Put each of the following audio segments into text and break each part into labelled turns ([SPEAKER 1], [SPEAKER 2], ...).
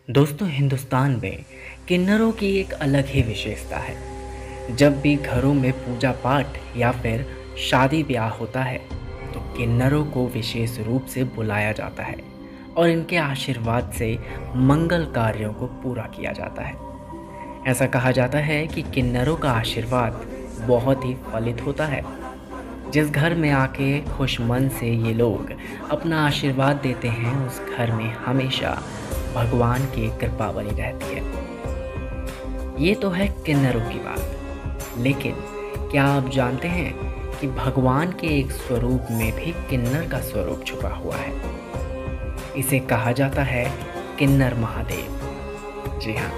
[SPEAKER 1] दोस्तों, हिंदुस्तान में किन्नरों की एक अलग ही विशेषता है। जब भी घरों में पूजा पाठ या फिर शादी ब्याह होता है तो किन्नरों को विशेष रूप से बुलाया जाता है और इनके आशीर्वाद से मंगल कार्यों को पूरा किया जाता है। ऐसा कहा जाता है कि किन्नरों का आशीर्वाद बहुत ही फलित होता है। जिस घर में आके खुश मन से ये लोग अपना आशीर्वाद देते हैं उस घर में हमेशा भगवान की कृपा बनी रहती है। ये तो है किन्नरों की बात, लेकिन क्या आप जानते हैं कि भगवान के एक स्वरूप में भी किन्नर का स्वरूप छुपा हुआ है। इसे कहा जाता है किन्नर महादेव। जी हाँ,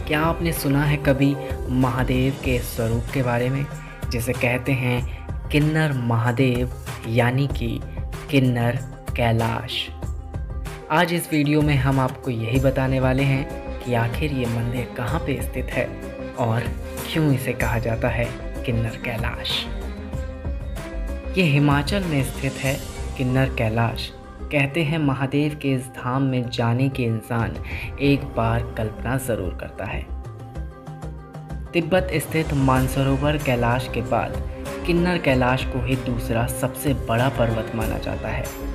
[SPEAKER 1] क्या आपने सुना है कभी महादेव के स्वरूप के बारे में, जिसे कहते हैं किन्नर महादेव, यानी कि किन्नर कैलाश। आज इस वीडियो में हम आपको यही बताने वाले हैं कि आखिर ये मंदिर कहाँ पे स्थित है और क्यों इसे कहा जाता है किन्नर कैलाश। ये हिमाचल में स्थित है। किन्नर कैलाश कहते हैं महादेव के इस धाम में जाने के इंसान एक बार कल्पना ज़रूर करता है। तिब्बत स्थित मानसरोवर कैलाश के बाद किन्नर कैलाश को ही दूसरा सबसे बड़ा पर्वत माना जाता है।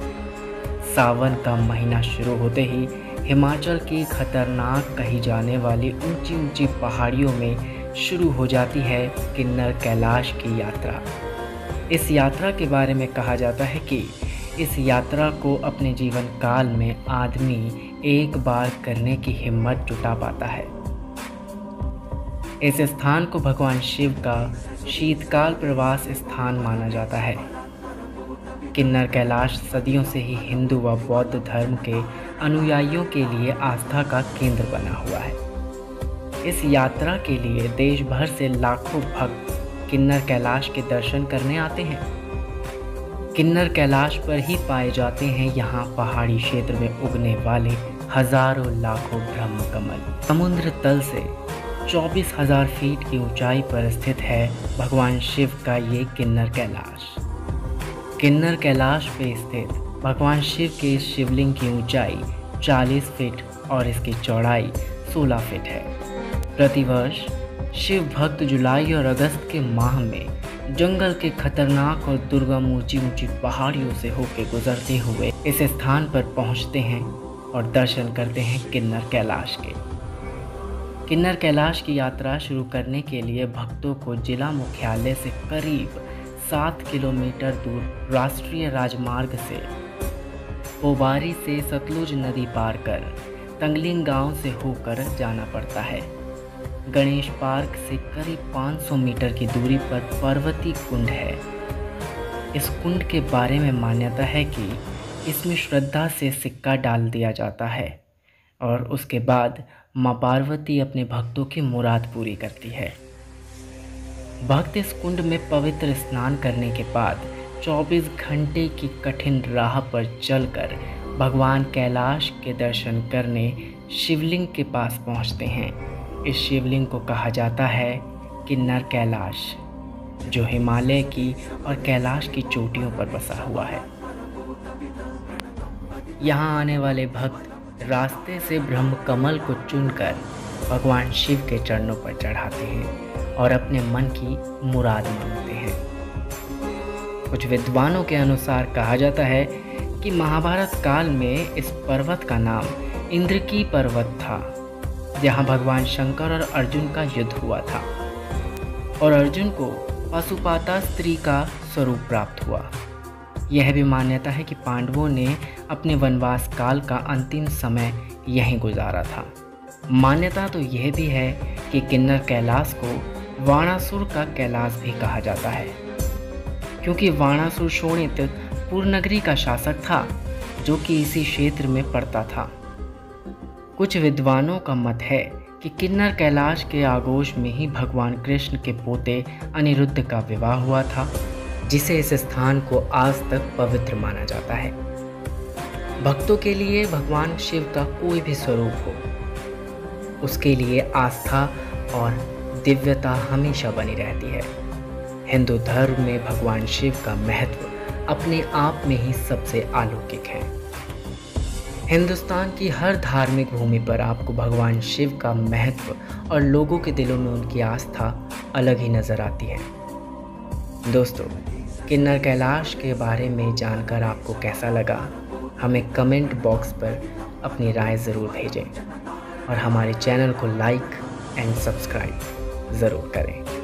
[SPEAKER 1] सावन का महीना शुरू होते ही हिमाचल की खतरनाक कही जाने वाली ऊंची ऊंची पहाड़ियों में शुरू हो जाती है किन्नर कैलाश की यात्रा। इस यात्रा के बारे में कहा जाता है कि इस यात्रा को अपने जीवन काल में आदमी एक बार करने की हिम्मत जुटा पाता है। इस स्थान को भगवान शिव का शीतकाल प्रवास स्थान माना जाता है। किन्नर कैलाश सदियों से ही हिंदू व बौद्ध धर्म के अनुयायियों के लिए आस्था का केंद्र बना हुआ है। इस यात्रा के लिए देश भर से लाखों भक्त किन्नर कैलाश के दर्शन करने आते हैं। किन्नर कैलाश पर ही पाए जाते हैं यहाँ पहाड़ी क्षेत्र में उगने वाले हजारों लाखों ब्रह्म कमल। समुद्र तल से 24,000 फीट की ऊंचाई पर स्थित है भगवान शिव का ये किन्नर कैलाश। किन्नर कैलाश पे स्थित भगवान शिव के इस शिवलिंग की ऊंचाई 40 फीट और इसकी चौड़ाई 16 फीट है। प्रतिवर्ष शिव भक्त जुलाई और अगस्त के माह में जंगल के खतरनाक और दुर्गम ऊंची ऊंची पहाड़ियों से होकर गुजरते हुए इस स्थान पर पहुंचते हैं और दर्शन करते हैं किन्नर कैलाश के। किन्नर कैलाश की यात्रा शुरू करने के लिए भक्तों को जिला मुख्यालय से करीब 7 किलोमीटर दूर राष्ट्रीय राजमार्ग से पोवारी से सतलुज नदी पार कर तंगलिंग गांव से होकर जाना पड़ता है। गणेश पार्क से करीब 500 मीटर की दूरी पर पर्वती कुंड है। इस कुंड के बारे में मान्यता है कि इसमें श्रद्धा से सिक्का डाल दिया जाता है और उसके बाद माँ पार्वती अपने भक्तों की मुराद पूरी करती है। भक्त इस कुंड में पवित्र स्नान करने के बाद 24 घंटे की कठिन राह पर चलकर भगवान कैलाश के दर्शन करने शिवलिंग के पास पहुंचते हैं। इस शिवलिंग को कहा जाता है किन्नर कैलाश, जो हिमालय की और कैलाश की चोटियों पर बसा हुआ है। यहाँ आने वाले भक्त रास्ते से ब्रह्म कमल को चुनकर भगवान शिव के चरणों पर चढ़ाते हैं और अपने मन की मुराद मांगते हैं। कुछ विद्वानों के अनुसार कहा जाता है कि महाभारत काल में इस पर्वत का नाम इंद्रकी पर्वत था, जहाँ भगवान शंकर और अर्जुन का युद्ध हुआ था और अर्जुन को पशुपाता स्त्री का स्वरूप प्राप्त हुआ। यह भी मान्यता है कि पांडवों ने अपने वनवास काल का अंतिम समय यहीं गुजारा था। मान्यता तो यह भी है कि किन्नर कैलाश को वाणासुर का कैलाश भी कहा जाता है, क्योंकि वाणासुर शोणित पुरनगरी का शासक था जो कि इसी क्षेत्र में पड़ता था। कुछ विद्वानों का मत है कि किन्नर कैलाश के आगोश में ही भगवान कृष्ण के पोते अनिरुद्ध का विवाह हुआ था, जिसे इस स्थान को आज तक पवित्र माना जाता है। भक्तों के लिए भगवान शिव का कोई भी स्वरूप हो, उसके लिए आस्था और दिव्यता हमेशा बनी रहती है। हिंदू धर्म में भगवान शिव का महत्व अपने आप में ही सबसे अलौकिक है। हिंदुस्तान की हर धार्मिक भूमि पर आपको भगवान शिव का महत्व और लोगों के दिलों में उनकी आस्था अलग ही नज़र आती है। दोस्तों, किन्नर कैलाश के बारे में जानकर आपको कैसा लगा, हमें कमेंट बॉक्स पर अपनी राय ज़रूर भेजें और हमारे चैनल को लाइक एंड सब्सक्राइब ज़रूर करें।